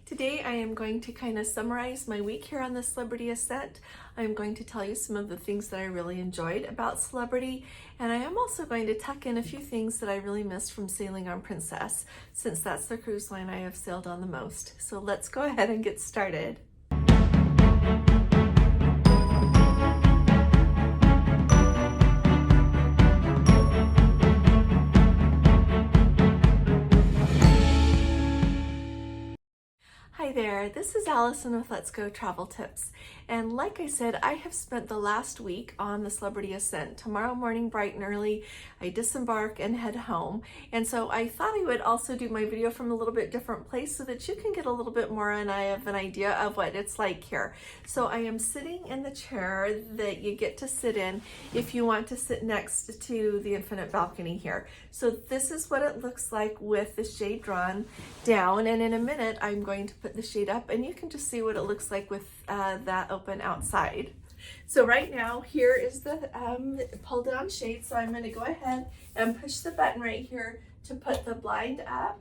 Today I am going to kind of summarize my week here on the Celebrity Ascent. I'm going to tell you some of the things that I really enjoyed about Celebrity, and I am also going to tuck in a few things that I really missed from sailing on Princess, since that's the cruise line I have sailed on the most. So let's go ahead and get started. Hi there, this is Allison with Let's Go Travel Tips. And like I said, I have spent the last week on the Celebrity Ascent. Tomorrow morning, bright and early, I disembark and head home. And so I thought I would also do my video from a little bit different place so that you can get a little bit more of an idea of what it's like here. So I am sitting in the chair that you get to sit in if you want to sit next to the infinite balcony here. So this is what it looks like with the shade drawn down. And in a minute, I'm going to put the shade up and you can just see what it looks like with that open outside. So right now here is the pull down shade, so I'm going to go ahead and push the button right here to put the blind up.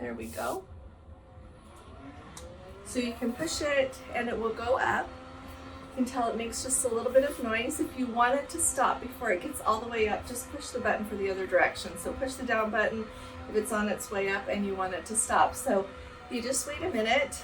There we go. So you can push it and it will go up. You can tell it makes just a little bit of noise. If you want it to stop before it gets all the way up, just push the button for the other direction. So push the down button if it's on its way up and you want it to stop. So you just wait a minute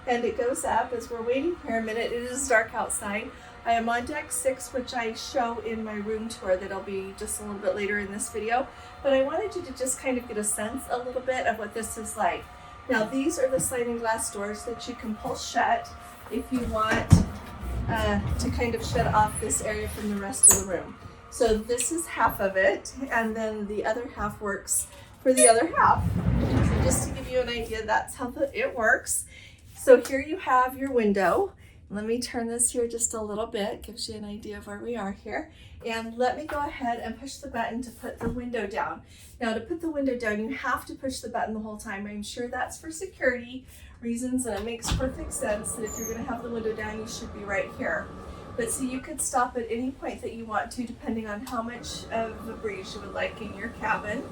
and it goes up. As we're waiting here a minute, it is dark outside. I am on deck 6, which I show in my room tour that'll be just a little bit later in this video. But I wanted you to just kind of get a sense a little bit of what this is like. Now these are the sliding glass doors that you can pull shut if you want to kind of shut off this area from the rest of the room. So this is half of it, and then the other half works for the other half. So just to give you an idea, that's how it works. So here you have your window. Let me turn this here just a little bit, gives you an idea of where we are here. And let me go ahead and push the button to put the window down. Now to put the window down, you have to push the button the whole time. I'm sure that's for security reasons, and it makes perfect sense that if you're going to have the window down, you should be right here. But see, you could stop at any point that you want to, depending on how much of a breeze you would like in your cabin.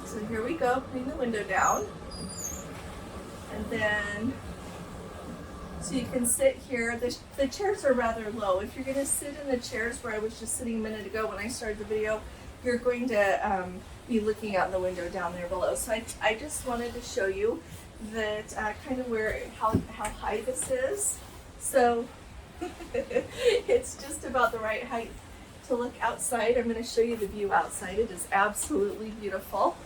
So here we go, putting the window down. And then, so you can sit here. The chairs are rather low. If you're going to sit in the chairs where I was just sitting a minute ago when I started the video, you're going to be looking out the window down there below. So I just wanted to show you that kind of how high this is. So it's just about the right height to look outside. I'm going to show you the view outside. It is absolutely beautiful.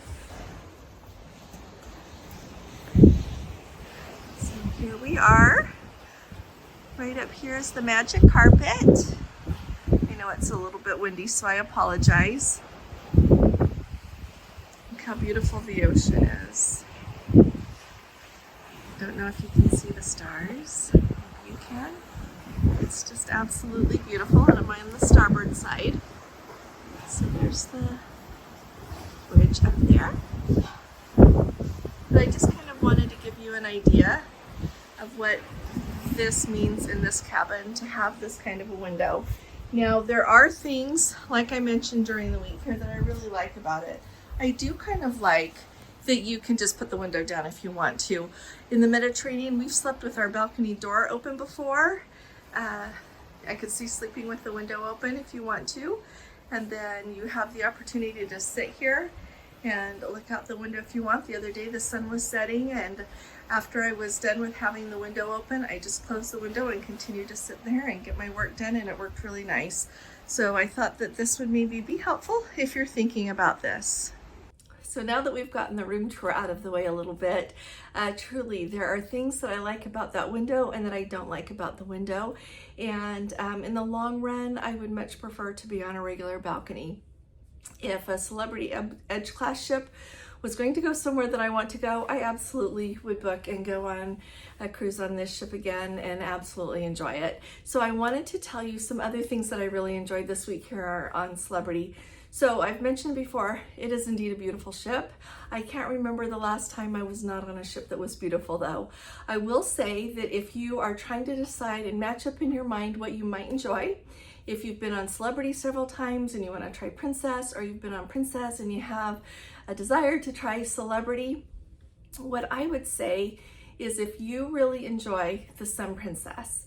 So here we are. Right up here is the magic carpet. I know it's a little bit windy, so I apologize. Look how beautiful the ocean is. Don't know if you can see the stars. Maybe you can. It's just absolutely beautiful, and I'm on the starboard side. So there's the bridge up there. But I just kind of wanted to give you an idea of what this means in this cabin to have this kind of a window. Now there are things, like I mentioned during the week here, that I really like about it. I do kind of like that you can just put the window down if you want to. In the Mediterranean, we've slept with our balcony door open before. I could see sleeping with the window open if you want to. And then you have the opportunity to sit here and look out the window if you want. The other day the sun was setting, and after I was done with having the window open, I just closed the window and continued to sit there and get my work done, and it worked really nice. So I thought that this would maybe be helpful if you're thinking about this. So now that we've gotten the room tour out of the way a little bit, truly there are things that I like about that window and that I don't like about the window. And in the long run, I would much prefer to be on a regular balcony. If a Celebrity Edge class ship was going to go somewhere that I want to go, I absolutely would book and go on a cruise on this ship again and absolutely enjoy it. So I wanted to tell you some other things that I really enjoyed this week here on Celebrity. So I've mentioned before, it is indeed a beautiful ship. I can't remember the last time I was not on a ship that was beautiful though. I will say that if you are trying to decide and match up in your mind what you might enjoy, If you've been on Celebrity several times and you want to try Princess, or you've been on Princess and you have a desire to try Celebrity, what I would say is if you really enjoy the Sun Princess,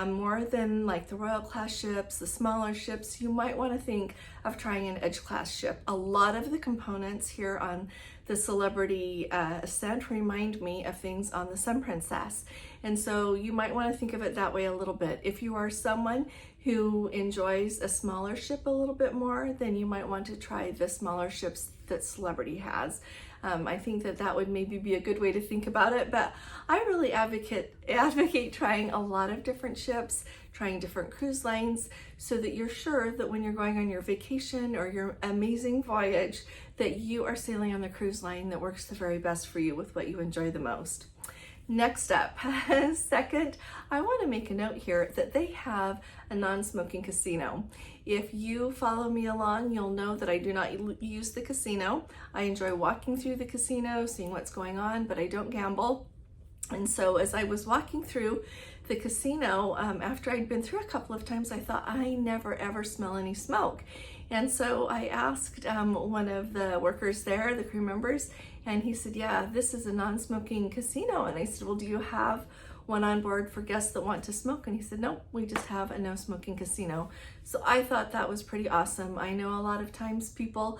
more than like the Royal class ships, the smaller ships, you might want to think of trying an Edge class ship. A lot of the components here on the Celebrity Ascent remind me of things on the Sun Princess. And so you might want to think of it that way a little bit. If you are someone who enjoys a smaller ship a little bit more, then you might want to try the smaller ships that Celebrity has. I think that would maybe be a good way to think about it, but I really advocate trying a lot of different ships, trying different cruise lines, so that you're sure that when you're going on your vacation or your amazing voyage, that you are sailing on the cruise line that works the very best for you with what you enjoy the most. Next up, second, I want to make a note here that they have a non-smoking casino. If you follow me along, you'll know that I do not use the casino. I enjoy walking through the casino, seeing what's going on, but I don't gamble. And so as I was walking through the casino, after I'd been through a couple of times, I thought, I never ever smell any smoke. And so I asked one of the workers there, the crew members, and he said, yeah, this is a non-smoking casino. And I said, well, do you have one on board for guests that want to smoke? And he said, nope, we just have a no smoking casino. So I thought that was pretty awesome. I know a lot of times people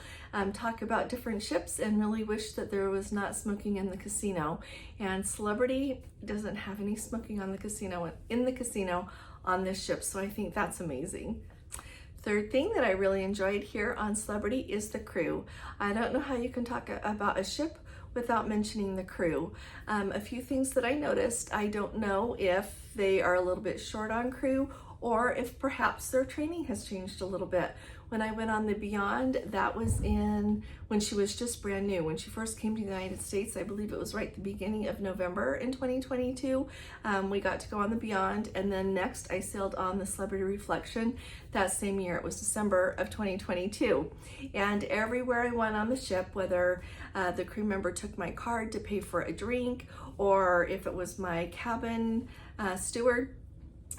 talk about different ships and really wish that there was not smoking in the casino. And Celebrity doesn't have any smoking on the casino, in the casino on this ship. So I think that's amazing. Third thing that I really enjoyed here on Celebrity is the crew. I don't know how you can talk about a ship without mentioning the crew. A few things that I noticed, I don't know if they are a little bit short on crew or if perhaps their training has changed a little bit. When I went on the Beyond, that was when she was just brand new. When she first came to the United States, I believe it was right at the beginning of November in 2022. We got to go on the Beyond, and then next I sailed on the Celebrity Reflection that same year. It was December of 2022. And everywhere I went on the ship, whether the crew member took my card to pay for a drink, or if it was my cabin steward,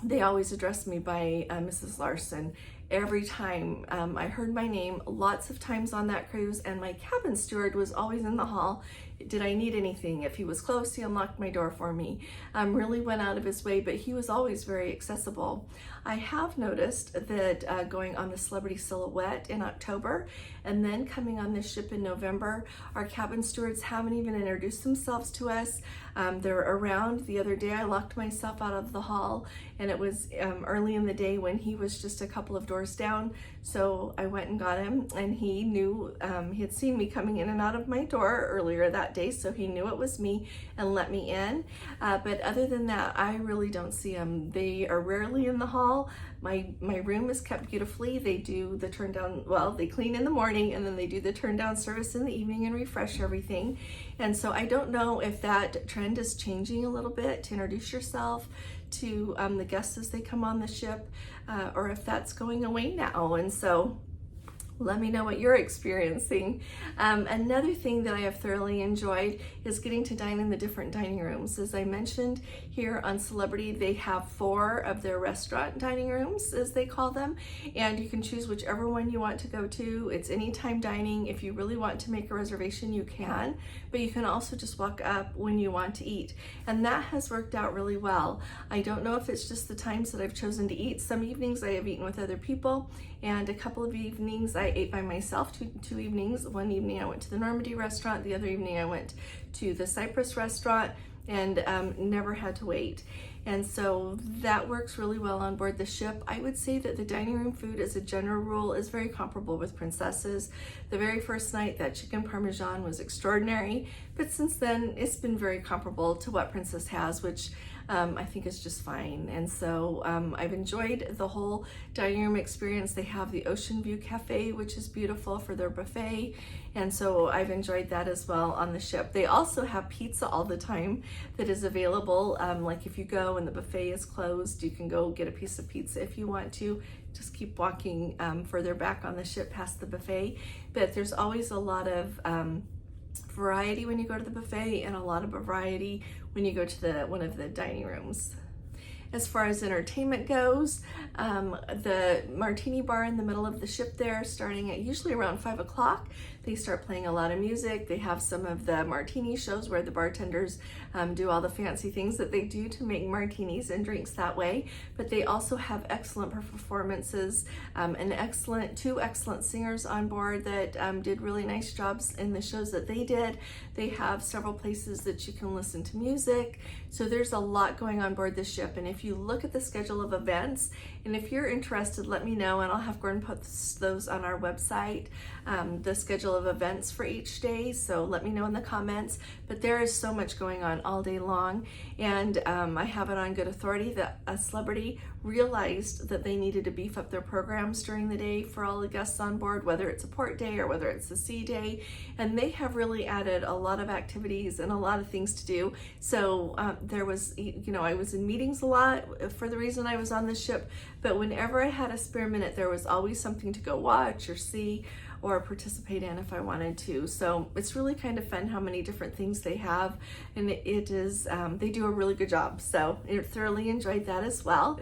they always addressed me by Mrs. Larson. Every time I heard my name, lots of times on that cruise, and my cabin steward was always in the hall. Did I need anything? If he was close, he unlocked my door for me. Really went out of his way, but he was always very accessible. I have noticed that going on the Celebrity Silhouette in October and then coming on this ship in November, our cabin stewards haven't even introduced themselves to us. They're around. The other day I locked myself out of the hall, and it was early in the day when he was just a couple of doors down. So I went and got him, and he knew, he had seen me coming in and out of my door earlier that day, so he knew it was me and let me in. But other than that, I really don't see them. They are rarely in the hall. My room is kept beautifully. They do the turn down, well, they clean in the morning, and then they do the turn down service in the evening and refresh everything. And so I don't know if that trend is changing a little bit to introduce yourself to the guests as they come on the ship, or if that's going away now. And so let me know what you're experiencing. Another thing that I have thoroughly enjoyed is getting to dine in the different dining rooms. As I mentioned, here on Celebrity, they have 4 of their restaurant dining rooms, as they call them, and you can choose whichever one you want to go to. It's anytime dining. If you really want to make a reservation, you can, but you can also just walk up when you want to eat, and that has worked out really well. I don't know if it's just the times that I've chosen to eat. Some evenings I have eaten with other people, and a couple of evenings I ate by myself. Two evenings. One evening I went to the Normandy restaurant, the other evening I went to the Cyprus restaurant, and never had to wait. And so that works really well on board the ship. I would say that the dining room food, as a general rule, is very comparable with Princess's. The very first night, that chicken parmesan was extraordinary, but since then it's been very comparable to what Princess has, which I think is just fine. And so I've enjoyed the whole dining room experience. They have the Ocean View Cafe, which is beautiful, for their buffet, and so I've enjoyed that as well on the ship. They also have pizza all the time that is available. Like if you go and the buffet is closed, you can go get a piece of pizza if you want to. Just keep walking further back on the ship past the buffet. But there's always a lot of variety when you go to the buffet, and a lot of variety when you go to one of the dining rooms. As far as entertainment goes, the martini bar in the middle of the ship there, starting at usually around 5 o'clock, they start playing a lot of music. They have some of the martini shows where the bartenders do all the fancy things that they do to make martinis and drinks that way. But they also have excellent performances and two excellent singers on board that did really nice jobs in the shows that they did. They have several places that you can listen to music. So there's a lot going on board the ship. And if you look at the schedule of events, and if you're interested, let me know, and I'll have Gordon post those on our website, the schedule of events for each day. So let me know in the comments. But there is so much going on all day long. And I have it on good authority that a celebrity realized that they needed to beef up their programs during the day for all the guests on board, whether it's a port day or whether it's a sea day. And they have really added a lot of activities and a lot of things to do. So there was, I was in meetings a lot for the reason I was on the ship, but whenever I had a spare minute, there was always something to go watch or see or participate in if I wanted to. So it's really kind of fun how many different things they have, and it is, they do a really good job. So I thoroughly enjoyed that as well.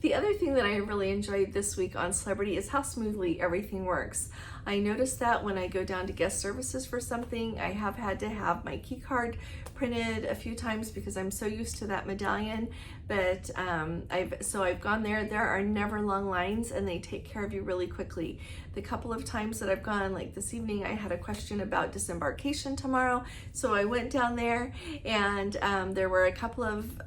The other thing that I really enjoyed this week on Celebrity is how smoothly everything works. I noticed that when I go down to guest services for something, I have had to have my key card printed a few times because I'm so used to that medallion. But I've gone there. There are never long lines, and they take care of you really quickly. The couple of times that I've gone, like this evening, I had a question about disembarkation tomorrow, so I went down there, and there were a couple of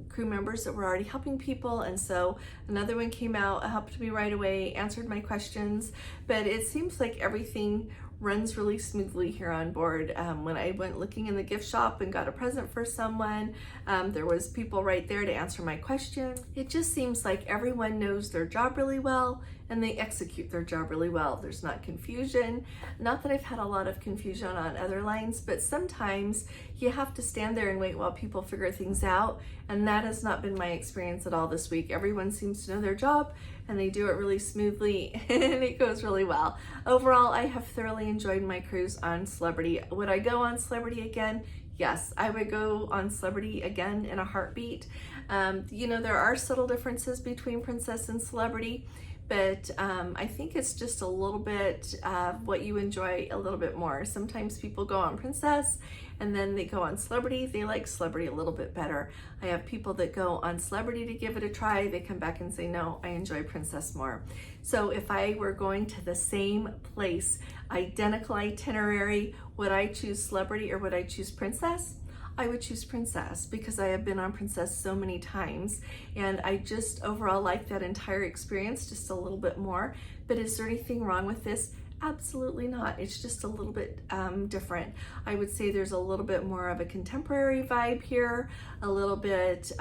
crew members that were already helping people, and so another one came out, helped me right away, answered my questions. But it seems like everything runs really smoothly here on board. When I went looking in the gift shop and got a present for someone, there was people right there to answer my question. It just seems like everyone knows their job really well and they execute their job really well. There's not confusion. Not that I've had a lot of confusion on other lines, but sometimes you have to stand there and wait while people figure things out, and that has not been my experience at all this week. Everyone seems to know their job and they do it really smoothly and it goes really well. Overall, I have thoroughly enjoyed my cruise on Celebrity. Would I go on Celebrity again? Yes, I would go on Celebrity again in a heartbeat. There are subtle differences between Princess and Celebrity, but I think it's just a little bit of what you enjoy a little bit more. Sometimes people go on Princess and then they go on Celebrity. They like Celebrity a little bit better. I have people that go on Celebrity to give it a try. They come back and say, no, I enjoy Princess more. So if I were going to the same place, identical itinerary, would I choose Celebrity or would I choose Princess? I would choose Princess because I have been on Princess so many times, and I just overall like that entire experience just a little bit more. But is there anything wrong with this? Absolutely not. It's just a little bit different. I would say there's a little bit more of a contemporary vibe here, a little bit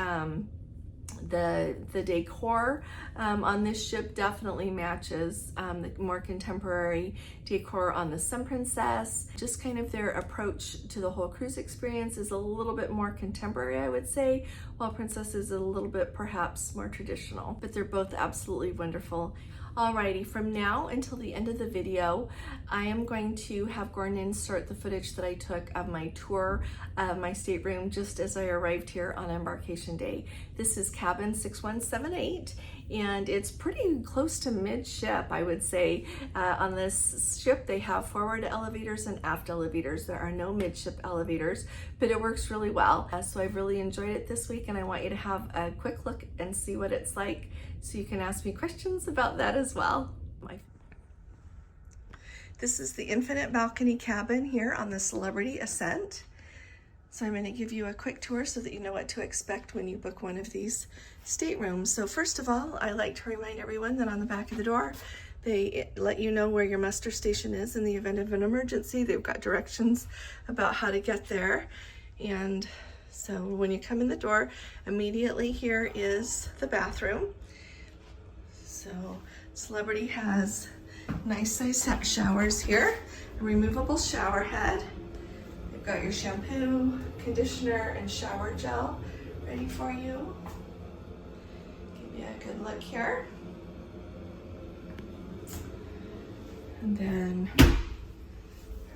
the decor on this ship definitely matches the more contemporary decor on the Sun Princess. Just kind of their approach to the whole cruise experience is a little bit more contemporary, I would say, while Princess is a little bit perhaps more traditional, but they're both absolutely wonderful. Alrighty, from now until the end of the video, I am going to have Gordon insert the footage that I took of my tour of my stateroom just as I arrived here on embarkation day. This is cabin 6178, and it's pretty close to midship, I would say. On this ship, they have forward elevators and aft elevators. There are no midship elevators, but it works really well. So I've really enjoyed it this week, and I want you to have a quick look and see what it's like, so you can ask me questions about that as well. This is the infinite balcony cabin here on the Celebrity Ascent. So I'm going to give you a quick tour so that you know what to expect when you book one of these staterooms. So first of all, I like to remind everyone that on the back of the door, they let you know where your muster station is in the event of an emergency. They've got directions about how to get there. And so when you come in the door, immediately here is the bathroom. So Celebrity has nice size showers here, a removable shower head. You've got your shampoo, conditioner, and shower gel ready for you. Give you a good look here. And then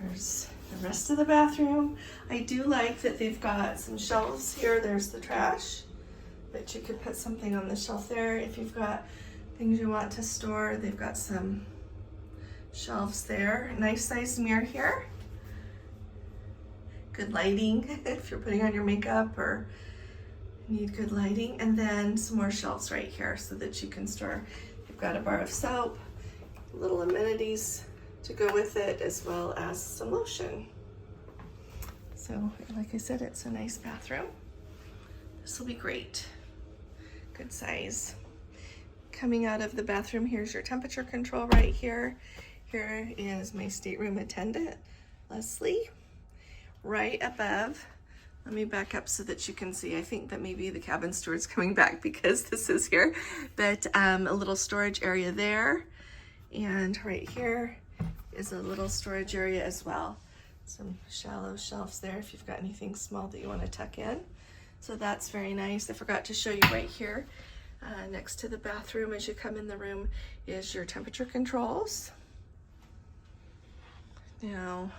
there's the rest of the bathroom. I do like that they've got some shelves here. There's the trash. But you could put something on the shelf there if you've got things you want to store. They've got some shelves there. Nice sized mirror here. Good lighting if you're putting on your makeup or need good lighting. And then some more shelves right here so that you can store. You've got a bar of soap, little amenities to go with it, as well as some lotion. So like I said, it's a nice bathroom. This will be great. Good size. Coming out of the bathroom, here's your temperature control right here. Here is my stateroom attendant, Leslie. Right above, let me back up so that you can see. I think that maybe the cabin steward's coming back because this is here, but a little storage area there. And right here is a little storage area as well. Some shallow shelves there if you've got anything small that you want to tuck in. So that's very nice. I forgot to show you right here, next to the bathroom as you come in the room is your temperature controls. Now,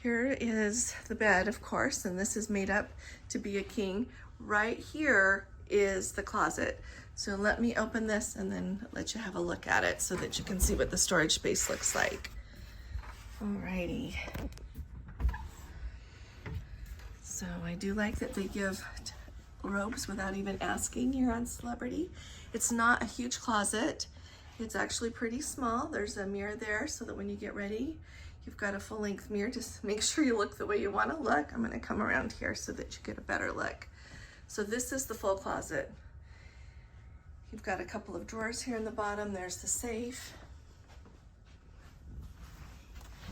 here is the bed, of course, and this is made up to be a king. Right here is the closet. So let me open this and then let you have a look at it so that you can see what the storage space looks like. Alrighty. So I do like that they give robes without even asking here on Celebrity. It's not a huge closet. It's actually pretty small. There's a mirror there so that when you get ready, you've got a full-length mirror. Just make sure you look the way you want to look. I'm going to come around here so that you get a better look. So this is the full closet. You've got a couple of drawers here in the bottom. There's the safe.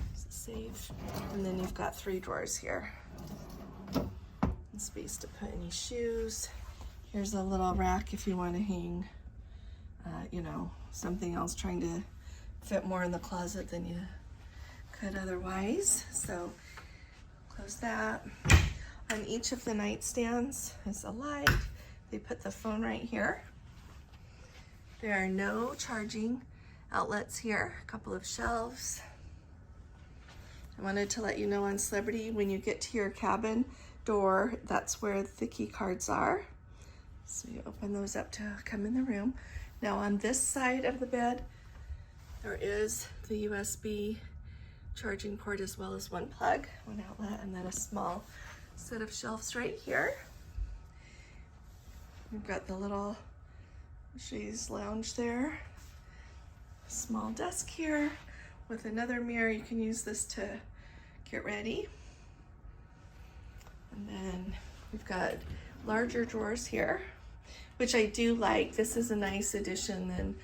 There's the safe. And then you've got 3 drawers here. And space to put any shoes. Here's a little rack if you want to hang, you know, something else, trying to fit more in the closet than you could otherwise. So close that. On each of the nightstands is a light. They put the phone right here. There are no charging outlets here. A couple of shelves. I wanted to let you know on Celebrity, when you get to your cabin door, that's where the key cards are. So you open those up to come in the room. Now on this side of the bed, there is the USB charging port as well as one plug, one outlet, and then a small set of shelves right here. We've got the little chaise lounge there. Small desk here with another mirror. You can use this to get ready. And then we've got larger drawers here, which I do like. This is a nice addition than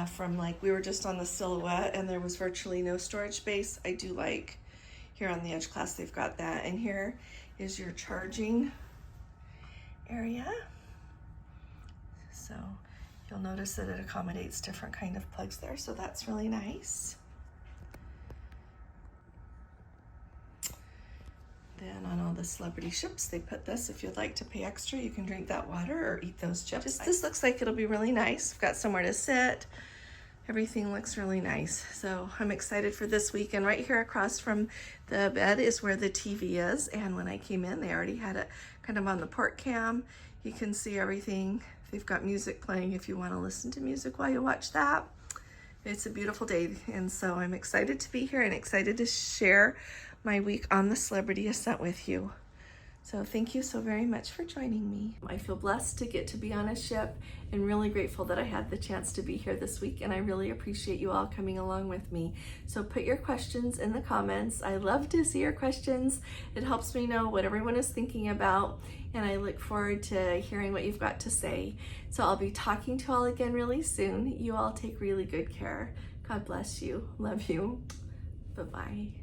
from, like, we were just on the Silhouette and there was virtually no storage space. I do like here on the Edge class they've got that. And here is your charging area. So you'll notice that it accommodates different kind of plugs there, so that's really nice. Then on all the Celebrity ships, they put this. If you'd like to pay extra, you can drink that water or eat those chips. This looks like it'll be really nice. We've got somewhere to sit. Everything looks really nice. So I'm excited for this week. And right here across from the bed is where the TV is. And when I came in, they already had it kind of on the port cam. You can see everything. They've got music playing if you want to listen to music while you watch that. It's a beautiful day, and so I'm excited to be here and excited to share my week on the Celebrity Ascent with you. So thank you so very much for joining me. I feel blessed to get to be on a ship and really grateful that I had the chance to be here this week, and I really appreciate you all coming along with me. So put your questions in the comments. I love to see your questions. It helps me know what everyone is thinking about, and I look forward to hearing what you've got to say. So I'll be talking to you all again really soon. You all take really good care. God bless you. Love you. Bye-bye.